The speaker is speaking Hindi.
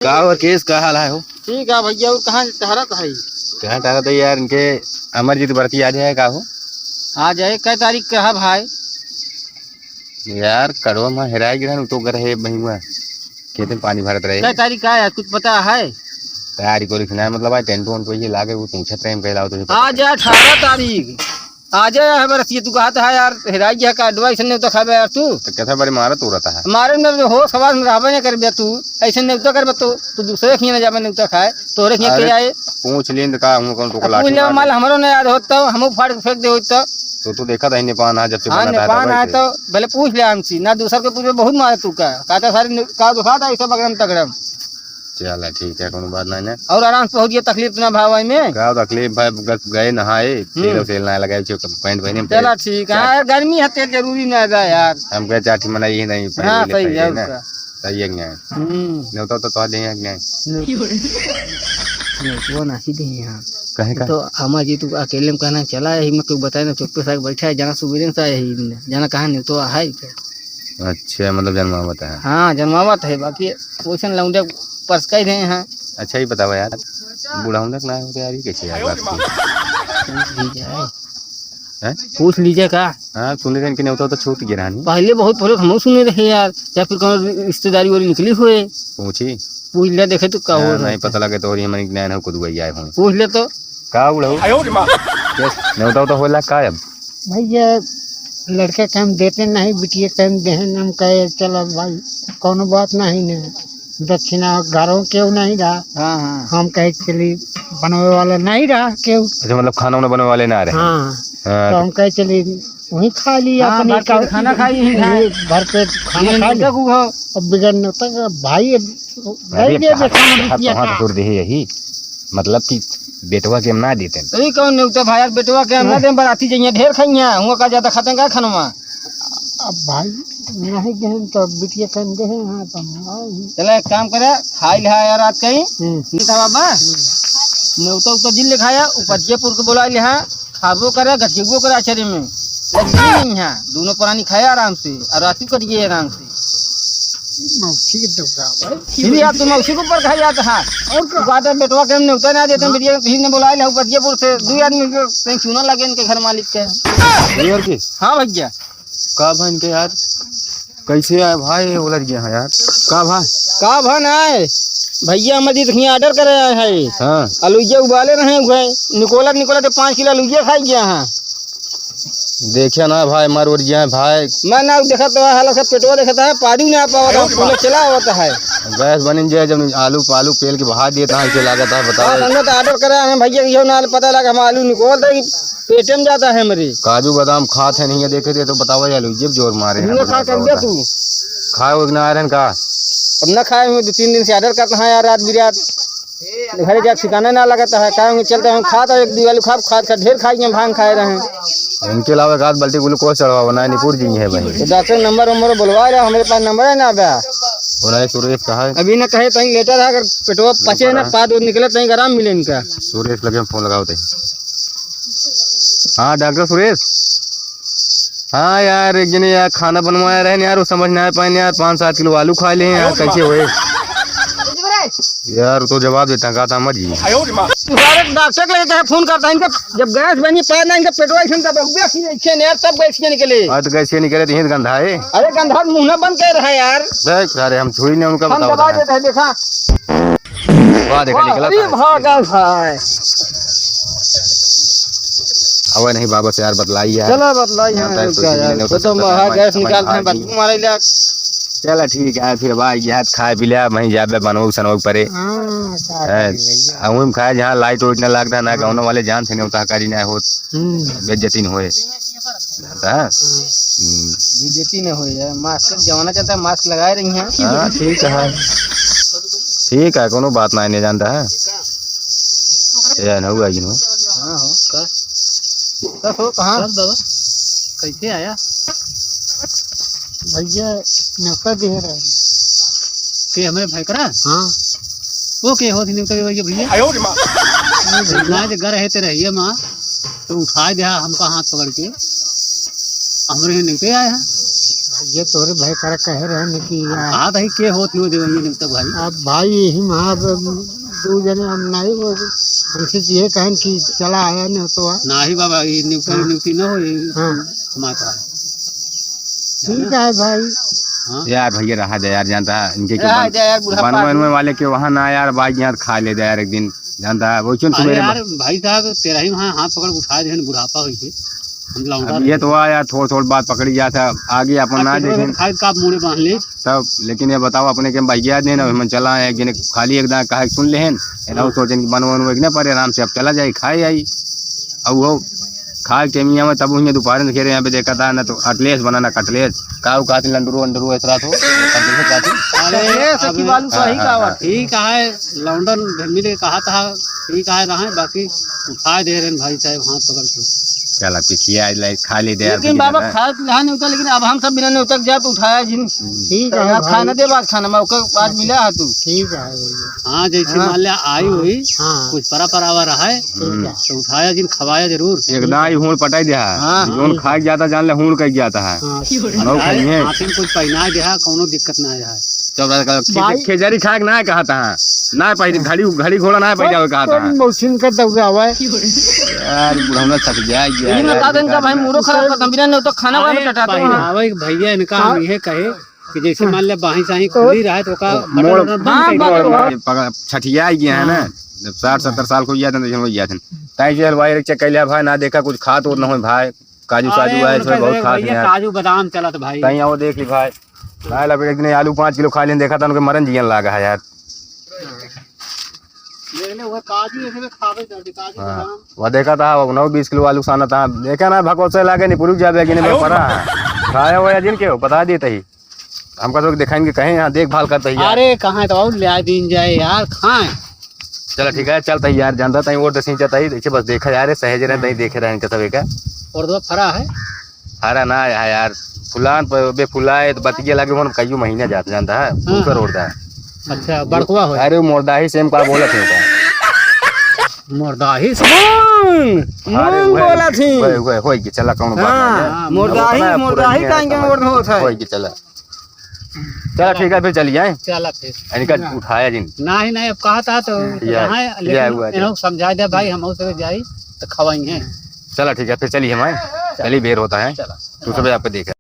का और केस का हाल है हो? ठीक है भैया। और कहाँ टहरत है? कहाँ टहरत है यार? इनके अमरजीत बरती आ जाए का हो? आ जाए। कै तारीख का है भाई? यार कड़वा में हेराई गिरन तो कर है महिमा खेत में पानी भरत रहे। कै तारीख का है कुछ पता है? तैयारी को लिखना है मतलब आई टेंट वोंट पे लागे वो पूछत रहे कहलाओ तो आ जाए 18 तारीख आ जाए है बरसिए। तू कहा था यार हेराई है का एडवाइस ने तो खाबे यार तू तो कैसा बड़े मारत हो रहा है मारे में हो सवाल में रहबे नहीं करबे तू ऐसे नहीं तो करबे तो दूसरे खिया जाबे नहीं तो खाए तोरे खिया के आए पूछ लें का हम कौन तो लाठी माल हमरो ने याद होत तो हम फाड़ के फेंक दे होत तो देखा था नेपान आ जब से हां नेपान आए तो भले पूछ ले हमसी ना दूसर के पूछे बहुत मारे तू का कहता सारी का दुखा था ऐसा बगरम तगड़म। चल ठीक है कोनो बात नहीं ना और आराम से पहुंचिए। तकलीफ ना भाई में का तकलीफ भाई गए नहाए तेल सेल ना लगाए छो पैंट पहने। चला ठीक है। गर्मी है तेल जरूरी ना है यार। हम कहे चाटी मनाई ही नहीं। हां सही है उसका सही है क्या? नहीं तो देंगे क्या? वो ना सीधे यहां कहे का तो अम्मा जी तू अकेले में कहना चला है मैं तो बताए ना चुप्पे से बैठा है जाना सुविधे से है जाना कहां नहीं तो है। अच्छा मतलब जन्मावत है? हां जन्मावत है बाकी पोषण लौंडे परस कह रहे हैं। अच्छा ही बताओ यार बूढ़ा हूं ना हो यार ये कैसे यार बात है पूछ लीजिए का। हां सुन रहे कि नहीं होता तो छूट गिरा नहीं पहले बहुत पहले हम सुने रहे यार या फिर कौन रिश्तेदारी वाली निकली हुए पूछ ले देखे तो का हो नहीं पता लगे तो हम ज्ञान हो खुद गई आए हूं पूछ ले तो का उड़ो नहीं होता तो होला का अब भैया लड़के काम देते नहीं बिटिया काम देहन हम कहे चलो भाई कोनो बात नहीं ने दक्षिणा घरों क्यों नहीं रहा। हाँ हाँ हम कहे चली बनवे वाला नहीं रहा क्यों। अच्छा मतलब खाना बनने वाले ना रहे। हाँ तो हम कहे चली वही खा लिया अपने खाना खाई भर पेट खाना खा लिया अब बिगड़ने तक भाई यही मतलब कि बेटवा के हम ना देते अरे कौन नहीं भाई यार बेटवा के हम ना दें बराती जाइए ढेर खाइए हुआ का ज्यादा खाते का खाना अब भाई नहीं गए तो बिटिया कम गए। हाँ तो चलो एक काम करे खाई लिया यार रात कहीं बाबा न्योता उतर जिन लिखाया उपजियापुर के बोला लिया खाबो करे घसीबो करे आचर्य में लगी यहाँ दोनों पुरानी खाया आराम से और राती कटिए आराम से यार तुम उसी के ऊपर खाई जाता है और बात है बेटवा के हमने उतर ना देते बिटिया ने बोला लिया उपजियापुर से 2 आदमी कहीं चूना लगे इनके घर मालिक के। हाँ भैया का भाई इनके यार कैसे आए भाई उलझ गया है यार का भान आए भैया अमरजीत यहाँ ऑर्डर करे है। हाँ आलूजे उबाले रहे हुए निकोला तो 5 किलो आलूजे खाई गया है। देखिए ना भाई मर उड़ गया भाई मैं ना देखा तो हाल से पेटवा देखता है पारी ना पावा चला होता है गैस बन जाए जब आलू पालू पेल के बहा दिए था लागत है बताओ। हमने तो ऑर्डर करा है भैया ये ना पता लगा हम आलू निकोल दे पेटे में जाता है मेरे काजू बादाम खाते नहीं है देखे थे तो बताओ आलू जब जोर मारे खा कर दे तू खाए ना आयरन का अब न खाए हुए 2-3 दिन से ऑर्डर करता है यार रात बिरात घर जा ठिकाना ना लगाता है कहेंगे चलते हम खाता एक 2 आलू खाद का ढेर खाई भांग खाए रहे हैं। इनके अलावा एक आध बाल्टी ग्लूकोज चढ़वा बना निपुर जी है भाई तो डॉक्टर नंबर बुलवा रहा हमारे पास नंबर है ना उन्हें सुरेश कहा है अभी ना कहे कहीं लेटर है अगर पेटवा पचे ना पाद निकले कहीं आराम मिले इनका। सुरेश लगे फोन लगाओ थे। हाँ डॉक्टर सुरेश हाँ यार एक जने यार खाना बनवाया रहे यार वो समझ ना पाए यार 5-7 किलो आलू खा ले यार कैसे हुए यार तो जवाब देता कहा था मत जी डॉक्टर के लेते हैं फोन करता है इनका जब गैस बनी पैर ना इनका पेटवा तब गैस निकले तो कैसे निकले तो गंधा है। अरे गंधा मुंह ना बंद कर रहा है यार अरे हम छुई नहीं उनका हम दबा देते हैं देखा देखा निकला अब नहीं बाबा से यार बतलाई यार चलो बतलाई यार तो गैस निकालते हैं बदबू मारे ले चला ठीक है फिर भाई यहाँ खाए पी लिया वहीं जाबे बनोग सनोग परे खाए जहाँ लाइट वाइट न लगता ना गाँव वाले जान थे नहीं करी ना हो बेइज्जती होए बेइज्जती न हो यार मास्क जमाना चाहता है मास्क लगाए रही हैं। हाँ ठीक है कोनो बात नहीं जानता है होगा हाँ हो कहाँ बाबा कैसे आया भैया न्योता दे रहे के हमारे भाई करा। हाँ वो के होती न्योता भैया भैया घर रहते रहिए माँ तो उठा दिया हमका हाथ पकड़ के हमारे यहाँ न्योते आया ये तोरे भाई कर कह रहे हैं कि हाँ भाई के होती हो देवंगी निकता भाई अब भाई यही वहाँ दो जने हम नहीं वो हमसे ये कहन कि चला आया नहीं तो ना ही बाबा ये नियुक्ति न हो हाँ हमारा ठीक है भाई। यार भैया रहा दे यार, जानता है इनके रहा दे यार, बुढ़ापा बनवाने वाले के वहाँ ना यार बाइक यहाँ खा ले दे यार एक दिन, जानता है वो क्यों अरे तुम्हें यार भाई साहब तेरा ही वहाँ हाथ पकड़ उठा दे बुढ़ापा हुई थे हम लौंडा ये तो हुआ यार, थोड़ा थोड़ा बात पकड़ी जाता आगे अपन ना देखें खाद का मुड़े बांध ले तब। लेकिन ये बताओ अपने के भैया दे ना हम चला है कि खाली एकदम कहा सुन ले हैं सोचें कि बनवन पर आराम से अब चला जाए खाए आई। अब वो खा के मियाँ में तब वहीं दोपहर में खेरे यहाँ पे देखा था ना तो अटलेस बनाना कटलेस काऊ काती लंडरू वंडरू ऐसा तो ठीक है लौंडन मिले कहा था ठीक है रहा बाकी उठा दे रहे भाई साहब हाथ पकड़ के चला पिछिया खा ले दे लेकिन बाबा खा नहीं उठा लेकिन अब हम सब बिना नहीं उतक जा तो उठाया जिन ठीक है खाना दे बात खाना मौका बाद मिला है तू ठीक है भैया। हाँ जैसे मान लिया आई हुई हाँ कुछ परावा रहा है ठीक है तो उठाया जिन खवाया जरूर एकदम ही हूँ पटाई दिया जोन खा जाता जान ले हूँ कह जाता है हाँ हाथी में कुछ पहना दिया कोनो दिक्कत ना है खेजरी खा के ना कहा था ना पाई घड़ी घड़ी घोड़ा ना पाई जावे कहा था मौसम का दौरा हुआ है यार बुढ़ाना थक जाए यही बता दें का भाई मूरो खराब करता बिना नहीं तो खाना वाला कटाता है भाई भैया इनका हम ये कहे कि जैसे मान ले बाही साही खुली रहा तो का मोड़ छठिया गया है ना जब 60-70 साल को गया था तो गया था ताई जेल भाई रिक्शा कैलिया भाई ना देखा कुछ खा तो ना हो भाई काजू साजू है इसमें बहुत खास है काजू बादाम चला तो भाई कहीं वो देख ली भाई भाई लपेट एक दिन आलू 5 किलो खा लेने देखा था उनके मरन जियन लगा है यार। वह देखा था 9-20 किलो आलू खाना था देखा ना भगवत से लागे नहीं पूरी जावे कि नहीं पड़ा खाया हुआ जिन के बता दिए थे हमका तो दिखाएंगे कहीं यहाँ देखभाल करते ही। अरे कहाँ तो और ले दिन जाए यार खाए चलो ठीक है चलता ही यार जानता था और दसी चाहता ही देखिए बस देखा यार सहज रहे नहीं देखे रहे इनका सब का और दो फरा है हरा ना है यार फुलान बे फुलाए तो बतिया लगे वो कई महीना जाता जानता है ऊपर उड़ता है। अच्छा बड़कुआ हो अरे मोरदाही सेम का बोला थे मोरदाही बोला थी होई कि चला कौन बात मोरदाही कांगे मोर होत है होई कि चला चला ठीक है फिर चलिए चला फिर इनका उठाया जिन नहीं अब कहा था तो लेकिन समझा दे भाई हम उसे जाई तो खवाएंगे। चला ठीक है फिर चलिए हमारे चलिए बेर होता है तो सब आपको देखा